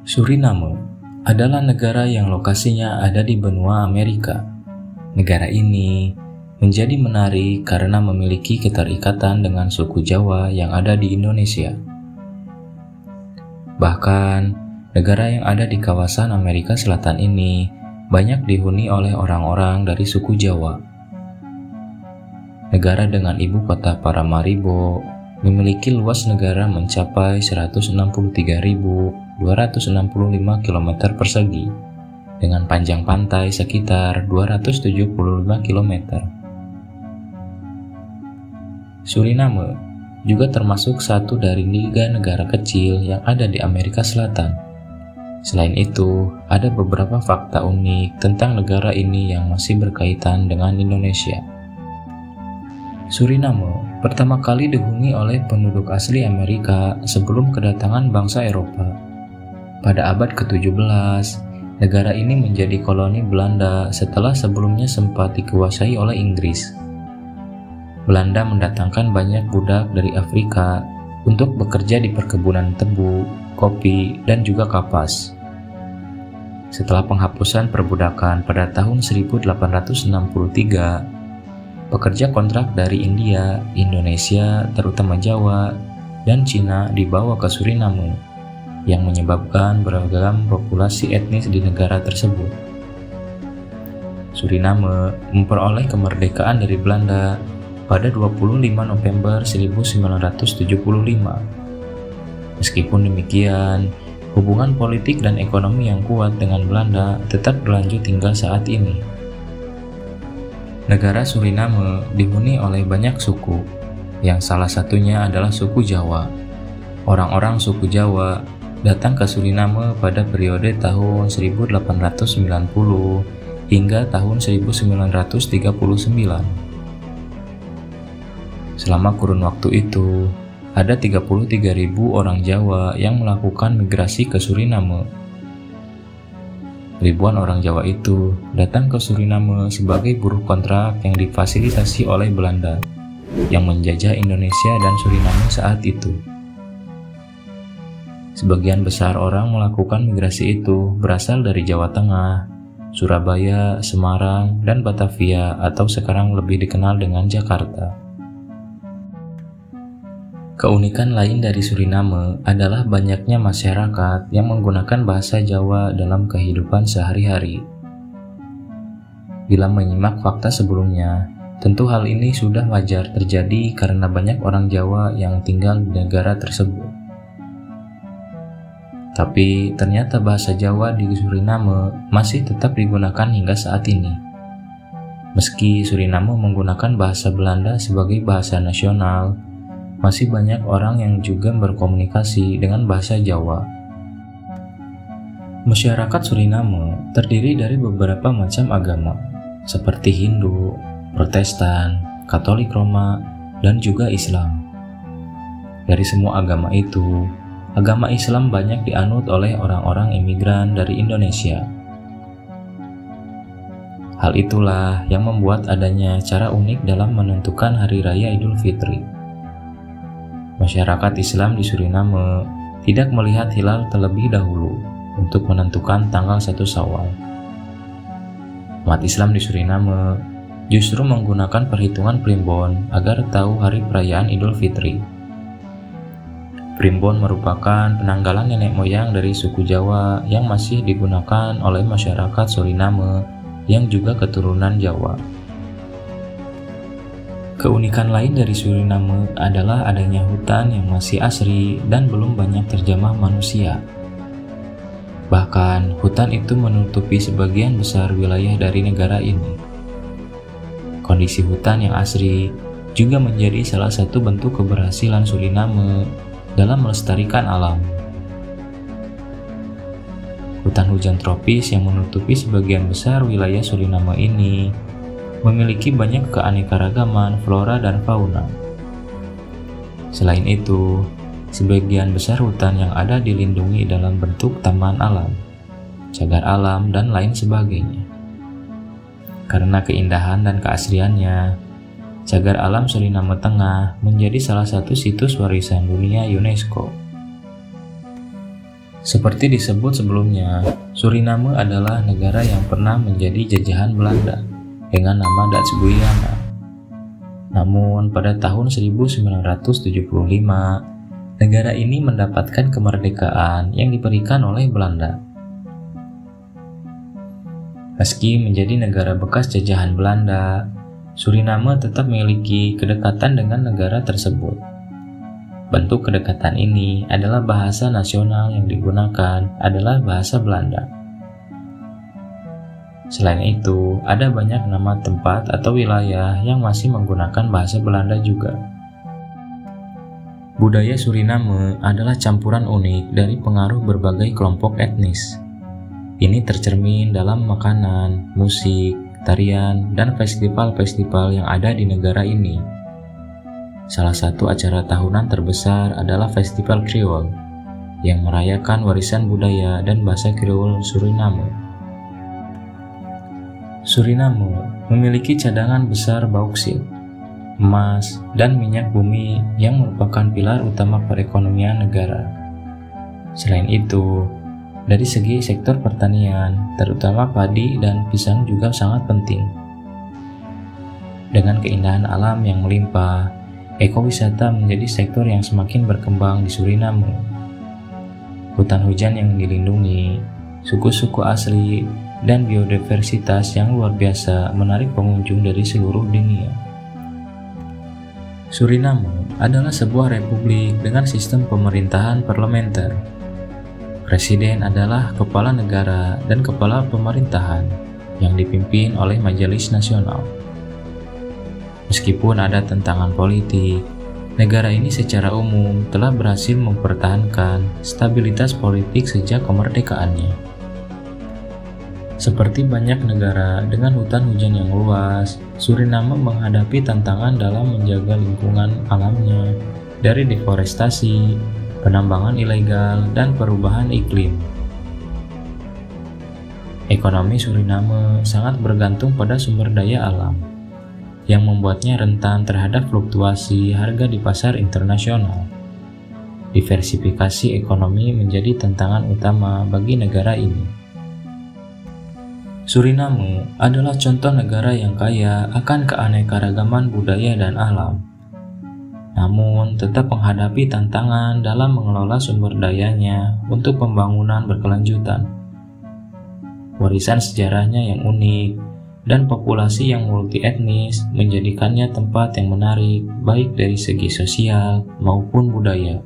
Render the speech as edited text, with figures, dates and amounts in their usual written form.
Suriname adalah negara yang lokasinya ada di benua Amerika. Negara ini menjadi menarik karena memiliki keterikatan dengan suku Jawa yang ada di Indonesia. Bahkan, negara yang ada di kawasan Amerika Selatan ini banyak dihuni oleh orang-orang dari suku Jawa. Negara dengan ibu kota Paramaribo memiliki luas negara mencapai 163.265 km persegi dengan panjang pantai sekitar 275 km. Suriname juga termasuk satu dari 3 negara kecil yang ada di Amerika Selatan. Selain itu, ada beberapa fakta unik tentang negara ini yang masih berkaitan dengan Indonesia. Suriname pertama kali dihuni oleh penduduk asli Amerika sebelum kedatangan bangsa Eropa. Pada abad ke-17, negara ini menjadi koloni Belanda setelah sebelumnya sempat dikuasai oleh Inggris. Belanda mendatangkan banyak budak dari Afrika untuk bekerja di perkebunan tebu, kopi, dan juga kapas. Setelah penghapusan perbudakan pada tahun 1863, pekerja kontrak dari India, Indonesia, terutama Jawa, dan Cina dibawa ke Suriname, yang menyebabkan beragam populasi etnis di negara tersebut. Suriname memperoleh kemerdekaan dari Belanda pada 25 November 1975. Meskipun demikian, hubungan politik dan ekonomi yang kuat dengan Belanda tetap berlanjut hingga saat ini. Negara Suriname dihuni oleh banyak suku, yang salah satunya adalah suku Jawa. Orang-orang suku Jawa datang ke Suriname pada periode tahun 1890 hingga tahun 1939. Selama kurun waktu itu, ada 33.000 orang Jawa yang melakukan migrasi ke Suriname. Ribuan orang Jawa itu datang ke Suriname sebagai buruh kontrak yang difasilitasi oleh Belanda yang menjajah Indonesia dan Suriname saat itu. Sebagian besar orang melakukan migrasi itu berasal dari Jawa Tengah, Surabaya, Semarang, dan Batavia atau sekarang lebih dikenal dengan Jakarta. Keunikan lain dari Suriname adalah banyaknya masyarakat yang menggunakan bahasa Jawa dalam kehidupan sehari-hari. Bila menyimak fakta sebelumnya, tentu hal ini sudah wajar terjadi karena banyak orang Jawa yang tinggal di negara tersebut. Tapi ternyata bahasa Jawa di Suriname masih tetap digunakan hingga saat ini. Meski Suriname menggunakan bahasa Belanda sebagai bahasa nasional, masih banyak orang yang juga berkomunikasi dengan bahasa Jawa. Masyarakat Suriname terdiri dari beberapa macam agama, seperti Hindu, Protestan, Katolik Roma, dan juga Islam. Dari semua agama itu, agama Islam banyak dianut oleh orang-orang imigran dari Indonesia. Hal itulah yang membuat adanya cara unik dalam menentukan Hari Raya Idul Fitri. Masyarakat Islam di Suriname tidak melihat hilal terlebih dahulu untuk menentukan tanggal 1 Syawal. Umat Islam di Suriname justru menggunakan perhitungan primbon agar tahu hari perayaan Idul Fitri. Primbon merupakan penanggalan nenek moyang dari suku Jawa yang masih digunakan oleh masyarakat Suriname yang juga keturunan Jawa. Keunikan lain dari Suriname adalah adanya hutan yang masih asri dan belum banyak terjamah manusia. Bahkan, hutan itu menutupi sebagian besar wilayah dari negara ini. Kondisi hutan yang asri juga menjadi salah satu bentuk keberhasilan Suriname dalam melestarikan alam. Hutan hujan tropis yang menutupi sebagian besar wilayah Suriname ini memiliki banyak keanekaragaman flora dan fauna. Selain itu, sebagian besar hutan yang ada dilindungi dalam bentuk taman alam, cagar alam, dan lain sebagainya. Karena keindahan dan keasriannya, cagar alam Suriname Tengah menjadi salah satu situs warisan dunia UNESCO. Seperti disebut sebelumnya, Suriname adalah negara yang pernah menjadi jajahan Belanda dengan nama Dutch Guyana. Namun pada tahun 1975, negara ini mendapatkan kemerdekaan yang diberikan oleh Belanda. Meski menjadi negara bekas jajahan Belanda, Suriname tetap memiliki kedekatan dengan negara tersebut. Bentuk kedekatan ini adalah bahasa nasional yang digunakan adalah bahasa Belanda. Selain itu, ada banyak nama tempat atau wilayah yang masih menggunakan bahasa Belanda juga. Budaya Suriname adalah campuran unik dari pengaruh berbagai kelompok etnis. Ini tercermin dalam makanan, musik, tarian, dan festival-festival yang ada di negara ini. Salah satu acara tahunan terbesar adalah Festival Kriol, yang merayakan warisan budaya dan bahasa Kriol Suriname. Suriname memiliki cadangan besar bauksit, emas, dan minyak bumi yang merupakan pilar utama perekonomian negara. Selain itu, dari segi sektor pertanian, terutama padi dan pisang juga sangat penting. Dengan keindahan alam yang melimpah, ekowisata menjadi sektor yang semakin berkembang di Suriname. Hutan hujan yang dilindungi, suku-suku asli, dan biodiversitas yang luar biasa menarik pengunjung dari seluruh dunia. Suriname adalah sebuah republik dengan sistem pemerintahan parlementer. Presiden adalah kepala negara dan kepala pemerintahan yang dipimpin oleh Majelis Nasional. Meskipun ada tentangan politik, negara ini secara umum telah berhasil mempertahankan stabilitas politik sejak kemerdekaannya. Seperti banyak negara dengan hutan hujan yang luas, Suriname menghadapi tantangan dalam menjaga lingkungan alamnya dari deforestasi, penambangan ilegal, dan perubahan iklim. Ekonomi Suriname sangat bergantung pada sumber daya alam, yang membuatnya rentan terhadap fluktuasi harga di pasar internasional. Diversifikasi ekonomi menjadi tantangan utama bagi negara ini. Suriname adalah contoh negara yang kaya akan keanekaragaman budaya dan alam, namun tetap menghadapi tantangan dalam mengelola sumber dayanya untuk pembangunan berkelanjutan. Warisan sejarahnya yang unik dan populasi yang multi etnis menjadikannya tempat yang menarik baik dari segi sosial maupun budaya.